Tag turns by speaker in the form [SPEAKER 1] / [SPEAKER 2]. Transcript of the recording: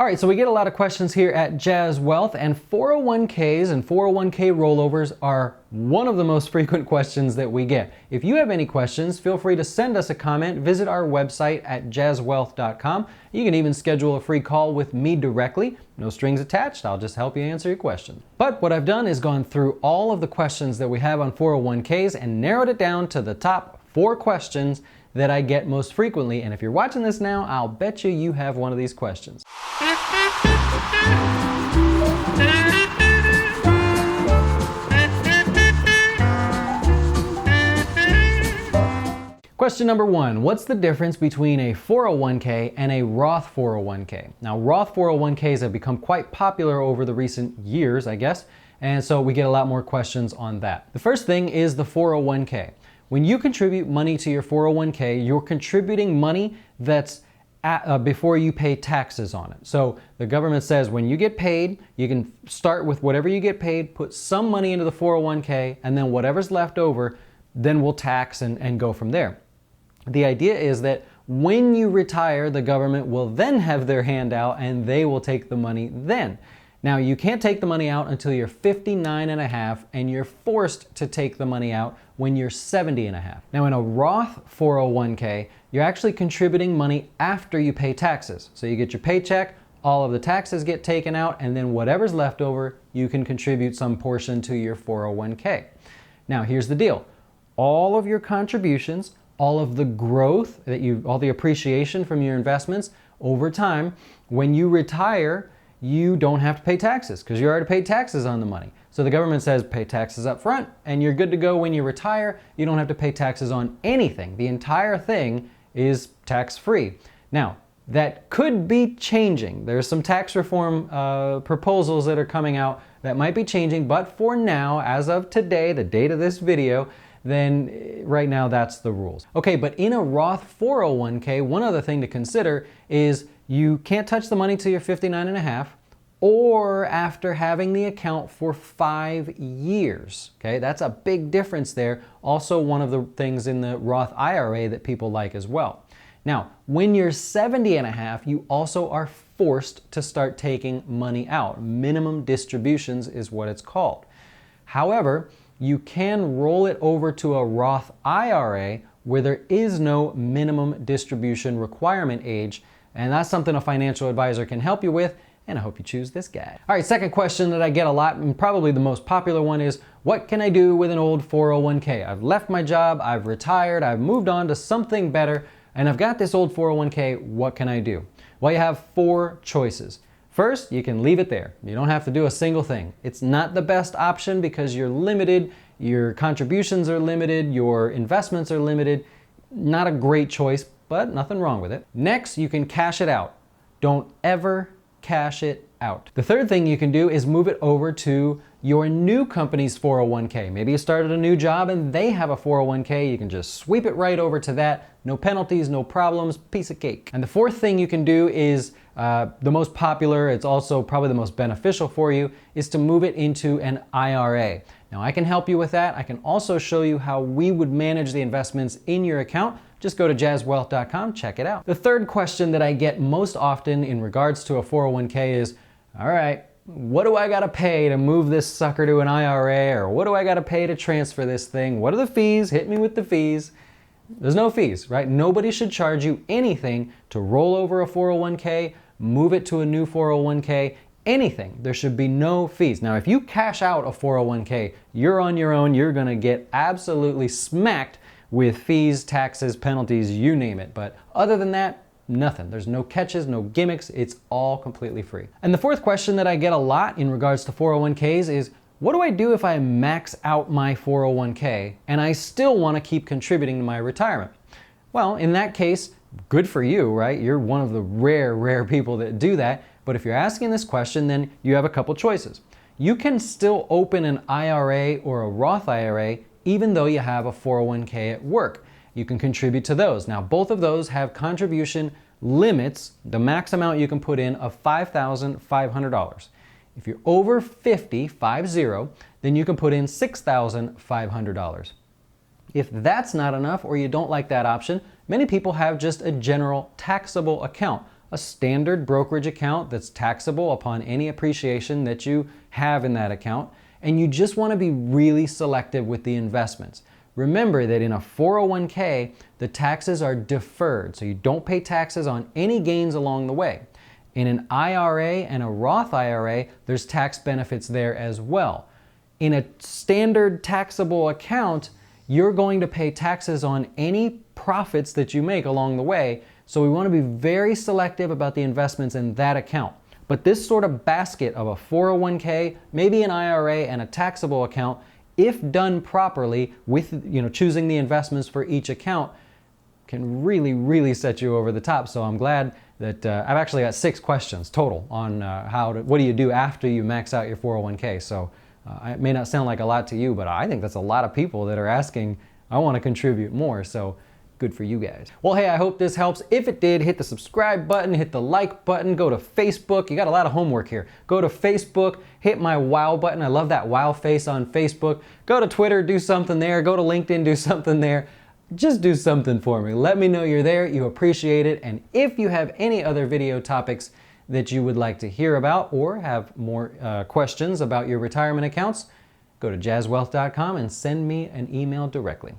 [SPEAKER 1] All right, so we get a lot of questions here at Jazz Wealth, and 401ks and 401k rollovers are one of the most frequent questions that we get. If you have any questions, feel free to send us a comment. Visit our website at jazzwealth.com. You can even schedule a free call with me directly. No strings attached. I'll just help you answer your questions. But what I've done is gone through all of the questions that we have on 401ks and narrowed it down to the top 4 questions that I get most frequently. And if you're watching this now, I'll bet you have one of these questions. Question number 1, what's the difference between a 401k and a Roth 401k? Now, Roth 401ks have become quite popular over the recent years, I guess, and so we get a lot more questions on that. The first thing is the 401k. When you contribute money to your 401k, you're contributing money that's before you pay taxes on it. So the government says when you get paid, you can start with whatever you get paid, put some money into the 401k, and then whatever's left over, then we'll tax and go from there. The idea is that when you retire, the government will then have their hand out and they will take the money then. Now, you can't take the money out until you're 59 and a half, and you're forced to take the money out when you're 70 and a half. Now, in a Roth 401k, you're actually contributing money after you pay taxes. So you get your paycheck, all of the taxes get taken out, and then whatever's left over, you can contribute some portion to your 401k. Now, here's the deal. All of your contributions, all of the growth, all the appreciation from your investments over time, when you retire, you don't have to pay taxes because you already paid taxes on the money. So the government says pay taxes up front and you're good to go when you retire. You don't have to pay taxes on anything. The entire thing is tax-free. Now, that could be changing. There's some tax reform proposals that are coming out that might be changing, but for now, as of today, the date of this video, then right now that's the rules. Okay, but in a Roth 401k, one other thing to consider is you can't touch the money till you're 59 and a half or after having the account for 5 years. Okay, that's a big difference there. Also one of the things in the Roth IRA that people like as well. Now, when you're 70 and a half, you also are forced to start taking money out. Minimum distributions is what it's called. However, you can roll it over to a Roth IRA where there is no minimum distribution requirement age, and that's something a financial advisor can help you with, and I hope you choose this guy. All right, second question that I get a lot, and probably the most popular one, is what can I do with an old 401k? I've left my job, I've retired, I've moved on to something better, and I've got this old 401k, what can I do? Well, you have 4 choices. First, you can leave it there. You don't have to do a single thing. It's not the best option because you're limited, your contributions are limited, your investments are limited. Not a great choice, but nothing wrong with it. Next, you can cash it out. Don't ever cash it out. The third thing you can do is move it over to your new company's 401k. Maybe you started a new job and they have a 401k. You can just sweep it right over to that. No penalties, no problems, piece of cake. And the fourth thing you can do is the most popular, it's also probably the most beneficial for you, is to move it into an IRA. Now, I can help you with that. I can also show you how we would manage the investments in your account. Just go to jazzwealth.com, check it out. The third question that I get most often in regards to a 401k is, all right, what do I gotta pay to move this sucker to an IRA? Or what do I gotta pay to transfer this thing? What are the fees? Hit me with the fees. There's no fees, right? Nobody should charge you anything to roll over a 401k, move it to a new 401k, anything. There should be no fees. Now, if you cash out a 401k, you're on your own. You're gonna get absolutely smacked with fees, taxes, penalties, you name it. But other than that, nothing. There's no catches, no gimmicks. It's all completely free. And the fourth question that I get a lot in regards to 401ks is, what do I do if I max out my 401k and I still want to keep contributing to my retirement? Well, in that case, good for you, right? You're one of the rare people that do that. But if you're asking this question, then you have a couple choices. You can still open an IRA or a Roth IRA even though you have a 401k at work. You can contribute to those. Now, both of those have contribution limits, the max amount you can put in of $5,500. If you're over 50, then you can put in $6,500. If that's not enough or you don't like that option, many people have just a general taxable account, a standard brokerage account that's taxable upon any appreciation that you have in that account, and you just want to be really selective with the investments. Remember that in a 401k, the taxes are deferred, so you don't pay taxes on any gains along the way. In an IRA and a Roth IRA, there's tax benefits there as well. In a standard taxable account, you're going to pay taxes on any profits that you make along the way, so we want to be very selective about the investments in that account. But this sort of basket of a 401k, maybe an IRA, and a taxable account, if done properly with choosing the investments for each account, can really, really set you over the top. So I'm glad that I've actually got 6 questions total on what do you do after you max out your 401k. So it may not sound like a lot to you, but I think that's a lot of people that are asking, I want to contribute more. So good for you guys. Well, hey, I hope this helps. If it did, hit the subscribe button, hit the like button, go to Facebook. You got a lot of homework here. Go to Facebook, hit my wow button. I love that wow face on Facebook. Go to Twitter, do something there. Go to LinkedIn, do something there. Just do something for me. Let me know you're there, you appreciate it. And if you have any other video topics that you would like to hear about or have more questions about your retirement accounts, go to jazzwealth.com and send me an email directly.